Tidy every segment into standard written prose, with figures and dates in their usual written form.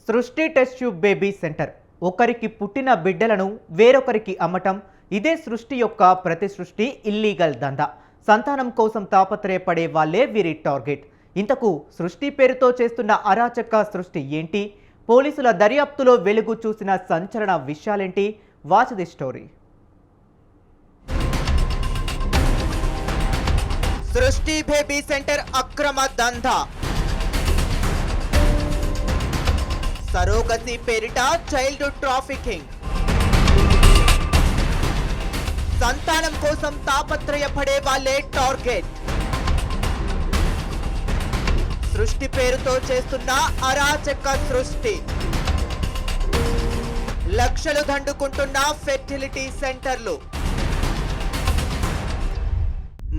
సృష్టి test tube baby centre ఒకరికి పుట్టిన బిడ్డలను వేరొకరికి అమ్మటం ఇదే సృష్టి యొక్క ప్రతి సృష్టి ఇల్లీగల్ దందా. సంతానం కోసం తాపత్రయపడే వాళ్ళే వీరి టార్గెట్. ఇంతకు సృష్టి పేరుతో చేస్తున్న అరాచక సృష్టి ఏంటి? పోలీసుల దర్యాప్తులో వెలుగు చూసిన సంచలన విషయాలేంటి? Watch the story. Srishti baby centre అక్రమ దందా. సరోగసి పేరిట చైల్డ్ ట్రాఫికింగ్. సంతానం కోసం తాపత్రయపడే వాళ్ళే టార్గెట్. సృష్టి పేరుతో చేస్తున్న అరాచక సృష్టి. లక్షలు దండుకుంటున్న ఫెర్టిలిటీ సెంటర్లు.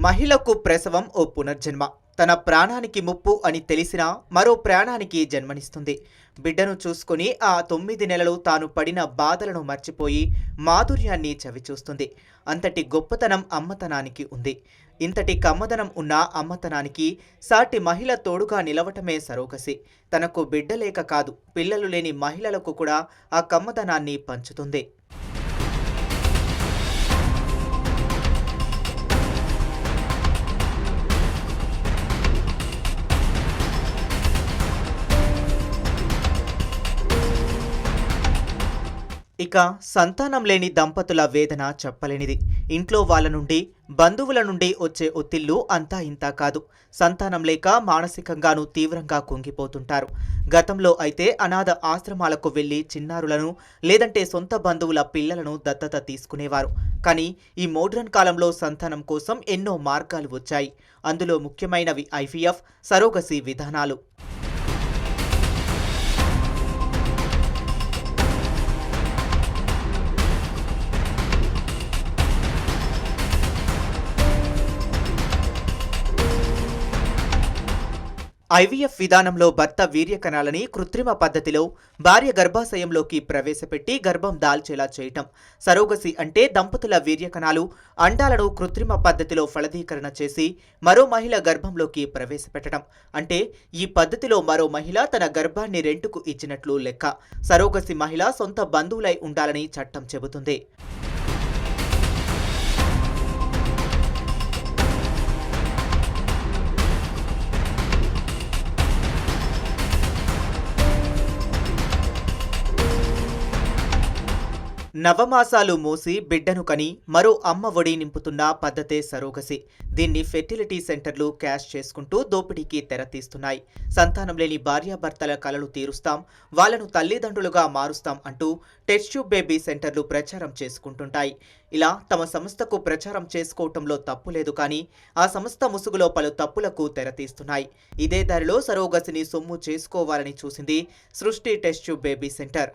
మహిళకు ప్రసవం ఓ పునర్జన్మ. తన ప్రాణానికి ముప్పు అని తెలిసినా మరో ప్రాణానికి జన్మనిస్తుంది. బిడ్డను చూసుకుని ఆ 9 నెలలు తాను పడిన బాధలను మర్చిపోయి మాధుర్యాన్ని చవిచూస్తుంది. అంతటి గొప్పతనం అమ్మతనానికి ఉంది. ఇంతటి కమ్మదనం ఉన్న అమ్మతనానికి సాటి మహిళ తోడుగా నిలవటమే సరోగసి. తనకు బిడ్డ లేక కాదు, పిల్లలు లేని మహిళలకు కూడా ఆ కమ్మదనాన్ని పంచుతుంది. ఇక సంతానం లేని దంపతుల వేదన చెప్పలేనిది. ఇంట్లో వాళ్ళ నుండి, బంధువుల నుండి వచ్చే ఒత్తిళ్లు అంతా ఇంతా కాదు. సంతానం లేక మానసికంగానూ తీవ్రంగా కుంగిపోతుంటారు. గతంలో అయితే అనాథ ఆశ్రమాలకు వెళ్లి చిన్నారులను లేదంటే సొంత బంధువుల పిల్లలను దత్తత తీసుకునేవారు. కానీ ఈ మోడ్రన్ కాలంలో సంతానం కోసం ఎన్నో మార్గాలు వచ్చాయి. అందులో ముఖ్యమైనవి ఐవీఎఫ్, సరోగసి విధానాలు. ఐవీఎఫ్ విధానంలో భర్త వీర్యకణాలని కృత్రిమ పద్ధతిలో భార్య గర్భాశయంలోకి ప్రవేశపెట్టి గర్భం దాల్చేలా చేయటం. సరోగసి అంటే దంపతుల వీర్యకణాలు, అండాలను కృత్రిమ పద్ధతిలో ఫలదీకరణ చేసి మరో మహిళ గర్భంలోకి ప్రవేశపెట్టడం. అంటే ఈ పద్ధతిలో మరో మహిళ తన గర్భాన్ని రెంటుకు ఇచ్చినట్లు లెక్క. సరోగసి మహిళ సొంత బంధువులై ఉండాలని చట్టం చెబుతుంది. నవమాసాలు మోసి బిడ్డను కని మరో అమ్మ ఒడి నింపుతున్న పద్ధతే సరోగసి. దీన్ని ఫెర్టిలిటీ సెంటర్లు క్యాష్ చేసుకుంటూ దోపిడీకి తెరతీస్తున్నాయి. సంతానం లేని భార్యాభర్తల కలలు తీరుస్తాం, వాళ్లను తల్లిదండ్రులుగా మారుస్తాం అంటూ టెస్ట్ ట్యూబ్ బేబీ సెంటర్లు ప్రచారం చేసుకుంటుంటాయి. ఇలా తమ సంస్థకు ప్రచారం చేసుకోవటంలో తప్పు లేదు, కానీ ఆ సంస్థ ముసుగులో పలు తప్పులకు తెరతీస్తున్నాయి. ఇదే దారిలో సరోగసిని సొమ్ము చేసుకోవాలని చూసింది సృష్టి టెస్ట్ ట్యూబ్ బేబీ సెంటర్.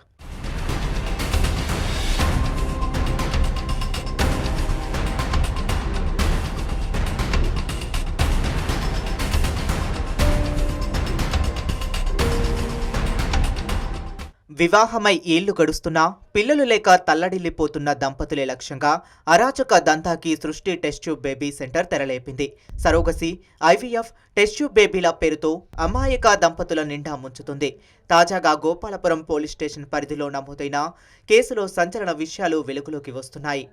వివాహమై ఏళ్లు గడుస్తున్నా పిల్లలు లేక తల్లడిల్లిపోతున్న దంపతులే లక్ష్యంగా అరాచక దంతాకి Srishti test tube baby centre తెరలేపింది. సరోగసి, ఐవీఎఫ్, టెస్ట్ ట్యూబ్ బేబీల పేరుతో అమాయక దంపతుల నిండా ముంచుతుంది. తాజాగా గోపాలపురం పోలీస్ స్టేషన్ పరిధిలో నమోదైన కేసులో సంచలన విషయాలు వెలుగులోకి వస్తున్నాయి.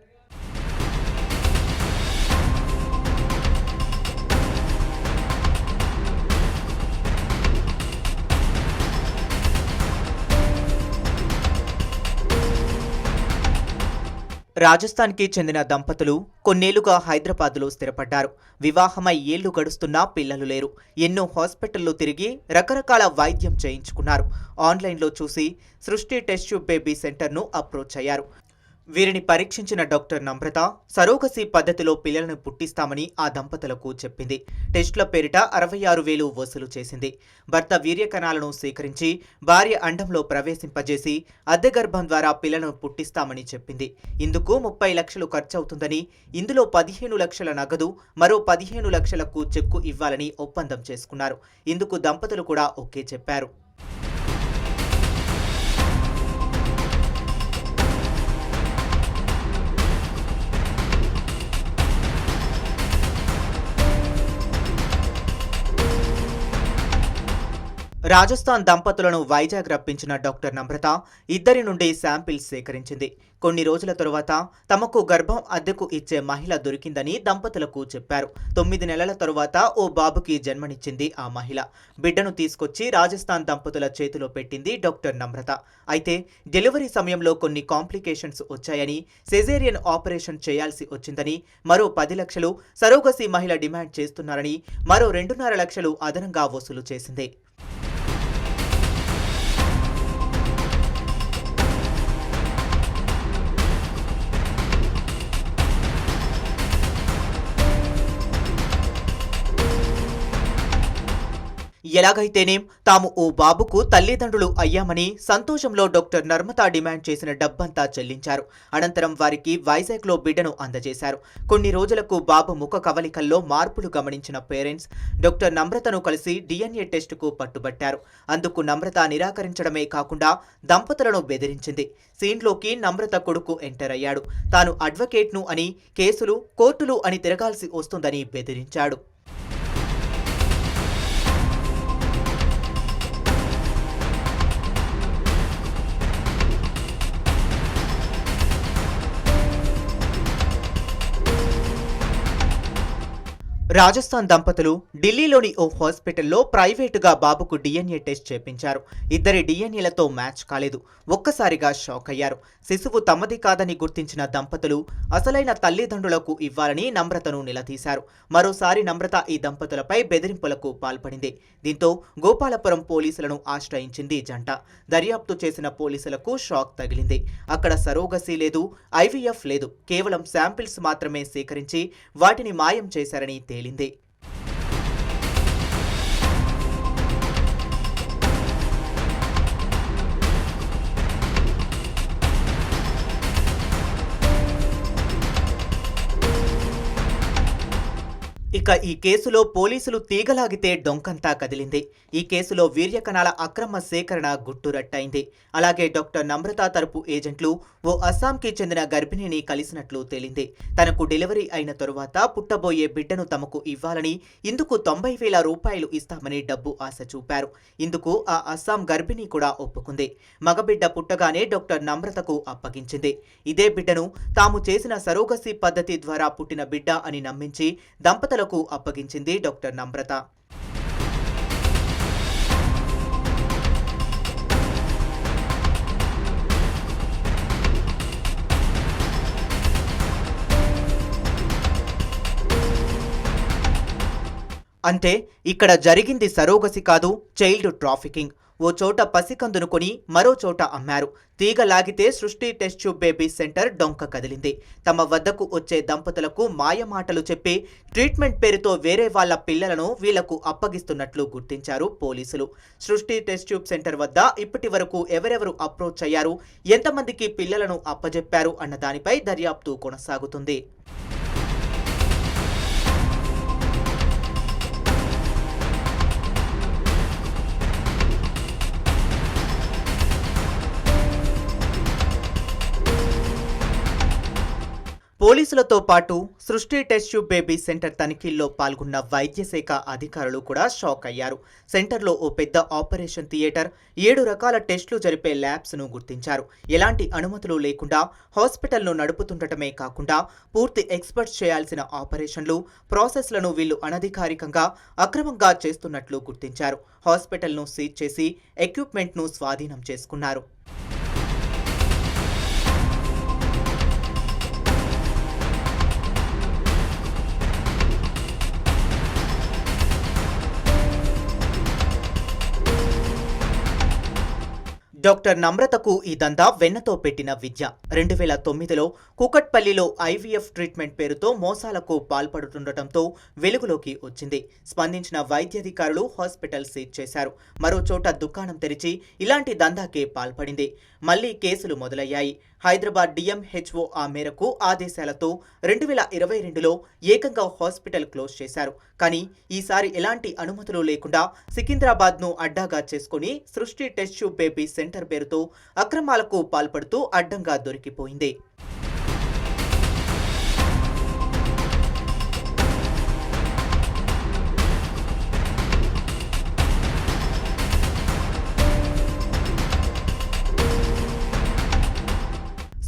రాజస్థాన్కి చెందిన దంపతులు కొన్నేళ్లుగా హైదరాబాద్లో స్థిరపడ్డారు. వివాహమై ఏళ్లు గడుస్తున్నా పిల్లలు లేరు. ఎన్నో హాస్పిటళ్లు తిరిగి రకరకాల వైద్యం చేయించుకున్నారు. ఆన్లైన్లో చూసి సృష్టి టెస్ట్ ట్యూబ్ బేబీ సెంటర్ను అప్రోచ్ అయ్యారు. వీరిని పరీక్షించిన డాక్టర్ నమ్రత సరోగసి పద్ధతిలో పిల్లలను పుట్టిస్తామని ఆ దంపతులకు చెప్పింది. టెస్టుల పేరిట 66,000 వసూలు చేసింది. భర్త వీర్యకణాలను సేకరించి భార్య అండంలో ప్రవేశింపజేసి అద్దె గర్భం ద్వారా పిల్లలను పుట్టిస్తామని చెప్పింది. ఇందుకు 30 లక్షలు ఖర్చవుతుందని, ఇందులో 15 లక్షల నగదు, మరో 15 లక్షలకు చెక్కు ఇవ్వాలని ఒప్పందం చేసుకున్నారు. ఇందుకు దంపతులు కూడా ఓకే చెప్పారు. రాజస్థాన్ దంపతులను వైజాగ్ రప్పించిన డాక్టర్ నమ్రత ఇద్దరి నుండి శాంపిల్స్ సేకరించింది. కొన్ని రోజుల తరువాత తమకు గర్భం అద్దెకు ఇచ్చే మహిళ దొరికిందని దంపతులకు చెప్పారు. 9 నెలల తరువాత ఓ బాబుకి జన్మనిచ్చింది ఆ మహిళ. బిడ్డను తీసుకొచ్చి రాజస్థాన్ దంపతుల చేతిలో పెట్టింది డాక్టర్ నమ్రత. అయితే డెలివరీ సమయంలో కొన్ని కాంప్లికేషన్స్ వచ్చాయని, సెజేరియన్ ఆపరేషన్ చేయాల్సి వచ్చిందని, మరో 10 లక్షలు సరోగసీ మహిళ డిమాండ్ చేస్తున్నారని, మరో 2.5 లక్షలు అదనంగా వసూలు చేసింది. ఎలాగైతేనేం తాము ఓ బాబుకు తల్లిదండ్రులు అయ్యామని సంతోషంలో డాక్టర్ నర్మత డిమాండ్ చేసిన డబ్బంతా చెల్లించారు. అనంతరం వారికి వైజాగ్లో బిడ్డను అందజేశారు. కొన్ని రోజులకు బాబు ముఖ కవలికల్లో మార్పులు గమనించిన పేరెంట్స్ డాక్టర్ నమ్రతను కలిసి DNA టెస్టుకు పట్టుబట్టారు. అందుకు నమ్రత నిరాకరించడమే కాకుండా దంపతులను బెదిరించింది. సీన్లోకి నమ్రత కొడుకు ఎంటర్ అయ్యాడు. తాను అడ్వకేట్ను అని, కేసులు కోర్టులు అని తిరగాల్సి వస్తుందని బెదిరించాడు. రాజస్థాన్ దంపతులు ఢిల్లీలోని ఓ హాస్పిటల్లో ప్రైవేటుగా బాబుకు DNA టెస్ట్ చేపించారు. ఇద్దరి DNAలతో మ్యాచ్ కాలేదు. ఒక్కసారిగా షాక్ అయ్యారు. శిశువు తమది కాదని గుర్తించిన దంపతులు అసలైన తల్లిదండ్రులకు ఇవ్వాలని నమ్రతను నిలదీశారు. మరోసారి నమ్రత ఈ దంపతులపై బెదిరింపులకు పాల్పడింది. దీంతో గోపాలపురం పోలీసులను ఆశ్రయించింది జంట. దర్యాప్తు చేసిన పోలీసులకు షాక్ తగిలింది. అక్కడ సరోగసీ లేదు, IVF లేదు, కేవలం శాంపిల్స్ మాత్రమే సేకరించి వాటిని మాయం చేశారని తేలింది. ఇక ఈ కేసులో పోలీసులు తీగలాగితే డొంకంతా కదిలింది. ఈ కేసులో వీర్యకణాల అక్రమ సేకరణ గుట్టురట్టయింది. అలాగే డాక్టర్ నమ్రత తరపు ఏజెంట్లు ఓ అస్సాంకి చెందిన గర్భిణిని కలిసినట్లు తేలింది. తనకు డెలివరీ అయిన తరువాత పుట్టబోయే బిడ్డను తమకు ఇవ్వాలని, ఇందుకు 90,000 రూపాయలు ఇస్తామని డబ్బు ఆశ చూపారు. ఇందుకు ఆ అస్సాం గర్భిణి కూడా ఒప్పుకుంది. మగబిడ్డ పుట్టగానే డాక్టర్ నమ్రతకు అప్పగించింది. ఇదే బిడ్డను తాము చేసిన సరోగసీ పద్ధతి ద్వారా పుట్టిన బిడ్డ అని నమ్మించి దంపతులకు అప్పగించింది డాక్టర్ నమ్రత. అంటే ఇక్కడ జరిగింది సరోగసి కాదు, చైల్డ్ ట్రాఫికింగ్. ఓ చోట పసికందును కొని మరో చోట అమ్మారు. తీగ లాగితే సృష్టి టెస్ట్ ట్యూబ్ బేబీ సెంటర్ డొంక కదిలింది. తమ వద్దకు వచ్చే దంపతులకు మాయమాటలు చెప్పి ట్రీట్మెంట్ పేరుతో వేరే వాళ్ల పిల్లలను వీళ్లకు అప్పగిస్తున్నట్లు గుర్తించారు పోలీసులు. సృష్టి టెస్ట్ ట్యూబ్ సెంటర్ వద్ద ఇప్పటి వరకు ఎవరెవరు అప్రోచ్ అయ్యారు, ఎంతమందికి పిల్లలను అప్పజెప్పారు అన్న దానిపై దర్యాప్తు కొనసాగుతుంది. పోలీసులతో పాటు సృష్టి టెస్ట్ ట్యూబ్ బేబీ సెంటర్ తనిఖీల్లో పాల్గొన్న వైద్య శాఖ అధికారులు కూడా షాక్ అయ్యారు. సెంటర్లో ఓ పెద్ద ఆపరేషన్ థియేటర్, 7 రకాల టెస్టులు జరిపే ల్యాబ్స్ను గుర్తించారు. ఎలాంటి అనుమతులు లేకుండా హాస్పిటల్ను నడుపుతుండటమే కాకుండా పూర్తి ఎక్స్పర్ట్స్ చేయాల్సిన ఆపరేషన్లు, ప్రాసెస్లను వీళ్లు అనధికారికంగా అక్రమంగా చేస్తున్నట్లు గుర్తించారు. హాస్పిటల్ను సీజ్ చేసి ఎక్విప్మెంట్ను స్వాధీనం చేసుకున్నారు. డాక్టర్ నమ్రతకు ఈ దందా వెన్నతో పెట్టిన విద్య. 2009లో కూకట్పల్లిలో IVF ట్రీట్మెంట్ పేరుతో మోసాలకు పాల్పడుతుండటంతో వెలుగులోకి వచ్చింది. స్పందించిన వైద్యాధికారులు హాస్పిటల్ సీజ్ చేశారు. మరో చోట దుకాణం తెరిచి ఇలాంటి దందాకే పాల్పడింది. మళ్లీ కేసులు మొదలయ్యాయి. హైదరాబాద్ DMHO ఆ మేరకు ఆదేశాలతో 2022లో ఏకంగా హాస్పిటల్ క్లోజ్ చేశారు. కానీ ఈసారి ఎలాంటి అనుమతులు లేకుండా సికింద్రాబాద్ను అడ్డాగా చేసుకుని సృష్టి టెస్ట్ ట్యూబ్ బేబీ సెంటర్ పేరుతో అక్రమాలకు పాల్పడుతూ అడ్డంగా దొరికిపోయింది.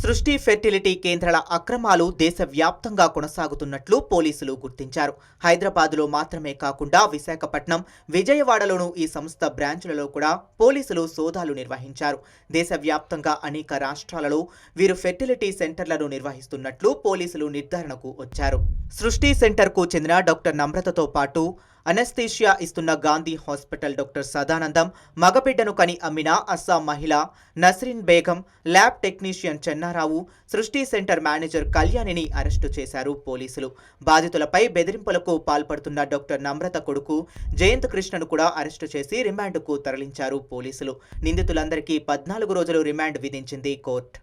సృష్టి ఫెర్టిలిటీ కేంద్రాల అక్రమాలు దేశవ్యాప్తంగా కొనసాగుతున్నట్లు పోలీసులు గుర్తించారు. హైదరాబాద్లో మాత్రమే కాకుండా విశాఖపట్నం, విజయవాడలోనూ ఈ సంస్థ బ్రాంచులలో కూడా పోలీసులు సోదాలు నిర్వహించారు. దేశవ్యాప్తంగా అనేక రాష్ట్రాలలో వీరు ఫెర్టిలిటీ సెంటర్లను నిర్వహిస్తున్నట్లు పోలీసులు నిర్ధారణకు వచ్చారు. సృష్టి సెంటర్కు చెందిన డాక్టర్ నమ్రతతో పాటు అనస్థీషియా ఇస్తున్న గాంధీ హాస్పిటల్ డాక్టర్ సదానందం, మగబిడ్డను కని అమ్మిన అస్సాం మహిళ నస్రీన్ బేగం, ల్యాబ్ టెక్నీషియన్ చెన్నారావు, సృష్టి సెంటర్ మేనేజర్ కళ్యాణిని అరెస్టు చేశారు పోలీసులు. బాధితులపై బెదిరింపులకు పాల్పడుతున్న డాక్టర్ నమ్రత కొడుకు జయంత్ కృష్ణను కూడా అరెస్టు చేసి రిమాండ్కు తరలించారు పోలీసులు. నిందితులందరికీ 14 రోజులు రిమాండ్ విధించింది కోర్టు.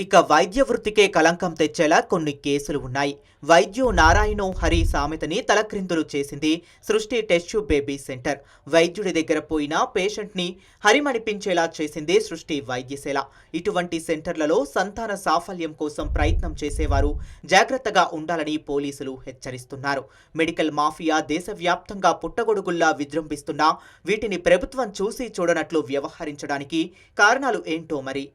ఇక వైద్య వృత్తికే కలంకం తెచ్చేలా కొన్ని కేసులు ఉన్నాయి. వైద్యో నారాయణో హరి సామెతని తలక్రిందులు చేసింది సృష్టి టెస్ట్యూ బేబీ సెంటర్. వైద్యుడి దగ్గర పోయిన పేషెంట్ని హరిమనిపించేలా చేసింది సృష్టి వైద్యశాల. ఇటువంటి సెంటర్లలో సంతాన సాఫల్యం కోసం ప్రయత్నం చేసేవారు జాగ్రత్తగా ఉండాలని పోలీసులు హెచ్చరిస్తున్నారు. మెడికల్ మాఫియా దేశవ్యాప్తంగా పుట్టగొడుగుల్లా విజృంభిస్తున్నా వీటిని ప్రభుత్వం చూసి చూడనట్లు వ్యవహరించడానికి కారణాలు ఏంటో మరి.